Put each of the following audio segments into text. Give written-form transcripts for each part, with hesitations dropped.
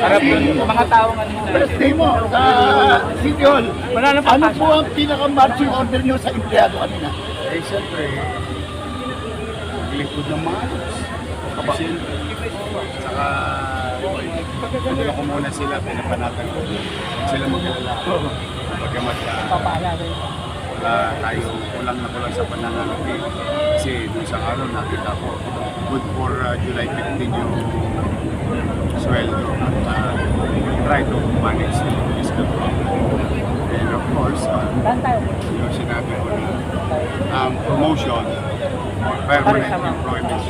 Harap yun, mga taong ano na. Birthday mo sa City Hall. Wala na Ano po ang pinaka-marching order nyo sa empleyado kanina? Eh, siyempre, lingkod ng maayos. Kasi, saka, ano ko muna sila, pinapanatan ko. Sila mag-alala. Pagkamat tayo kulang na kulang sa pananalapi. Kasi nung sa araw nakita ko, good for July 15 yung sweldo. Try to manage the fiscal problem. And of course, yung sinabi ko na promotion or permanent employment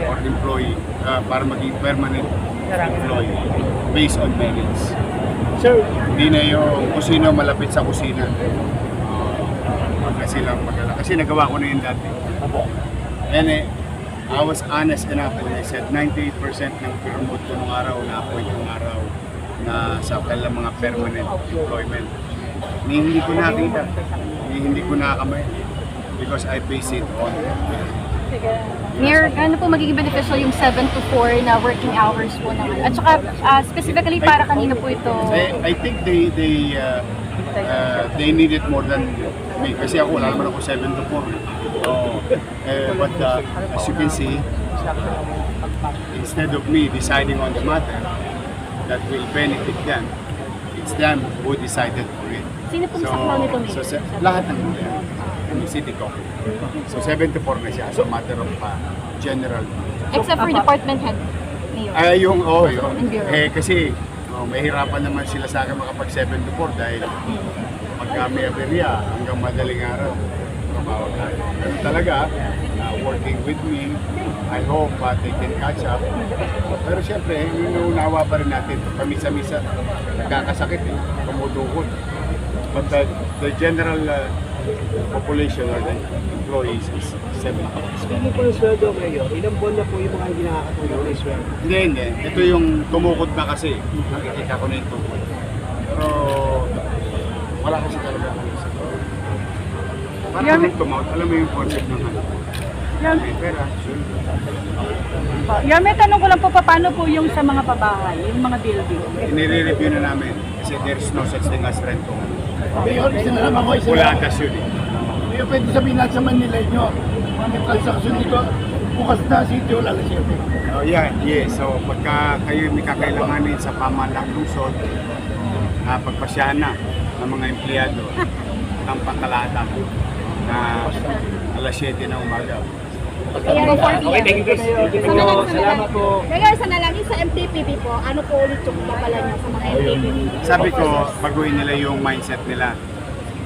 or employee para maging permanent employee based on merits. Sir, Hindi na yung kung sino malapit sa kusina. Kasi lang magala. Kasi nagawa ko na yun dati. And I was honest enough and I said 98% ng promote ko nung araw, na-appoint nung araw na sa kanilang mga permanent employment. Hindi ko nakita. Hindi ko nakamay. Because I base it on Mayor, ano po magiging beneficial yung 7 to 4 na working hours po naman? At saka specifically para kanina po ito? I think they need it more than me. Kasi ako, wala naman ako 7 to 4. But as you can see, instead of me deciding on the matter that will benefit them, it's them who decided for it. Sino pong saklaw nito, Mayor? Lahat ng city ko. So 7 to 4 na siya. So matter of general. Except for department head, Mayor. Yun. Kasi mahirapan naman sila sa akin makapag 7 to 4 dahil pagka may aberya hanggang madaling araw, tumawag tayo. Pero talaga, working with me, I hope they can catch up. Pero siyempre, inuunawa pa rin natin. Pamisa-misa, nagkakasakit tumudukot. But the general population or the employees is 7 hours. Hindi po yung sweldo kayo. Ilang buwan na po yung mga hindi nakakatulong na sweldo? Hindi. Ito yung tumukod na kasi. Nakikita ko na yung tukod. Pero wala kasi talaga ako sa tukod. Parang tumawag, alam mo yung concept ng ano. May pera, sure. May tanong ko lang po, paano po yung sa mga pabahay, yung mga building? Inire-review na namin kasi there's no such thing as rento. Mayor, isa na naman ko, isa Wala na. atas yun eh. Mayor, pwede sabihin natin sa Manila nyo, mga transaction dito, bukas na City Hall, alas 7. So pagka kayo may kakailanganin sa pamahalang lungsod, pagpasyahan na ng mga empleyado ng pangkalahatan na alas 7 na umaga. Okay, thank you guys. Salamat po. Kaya sa nalangin sa MTPP po, ano po ulit yung papala niyo sa mga MTPP? Sabi ko, baguhin nila yung mindset nila.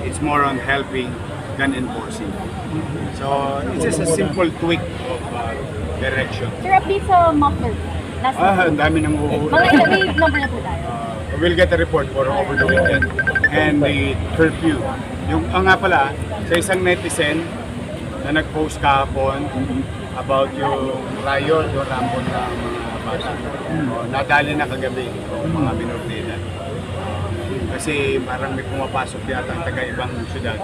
It's more on helping than enforcing. So, it's just a simple tweak of direction. Sir, update sa muffler. Last Ang dami ng mga uuwi. ilang number na po tayo. We'll get a report for over the weekend and the curfew. Yung nga pala, sa isang netizen na nag-post kahapon about yung riot, yung rambon ng mga bata. Nadali na kagabi yung mga minor de edad. Kasi parang may pumapasok yata ang taga-ibang syudad.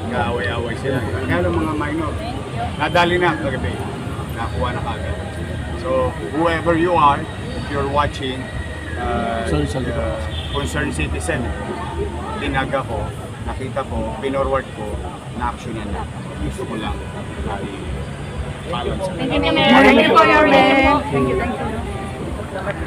Kaaway-away sila. Kaya mga minor, nadali na kagabi. Nakuha na kagad. So, whoever you are, if you're watching, concerned citizen, tinaga ko, nakita ko, pinorward ko, na-actionan na. Gusto ko lang i-balance. Thank you, Mayor. Thank you po, Yorme. Thank you.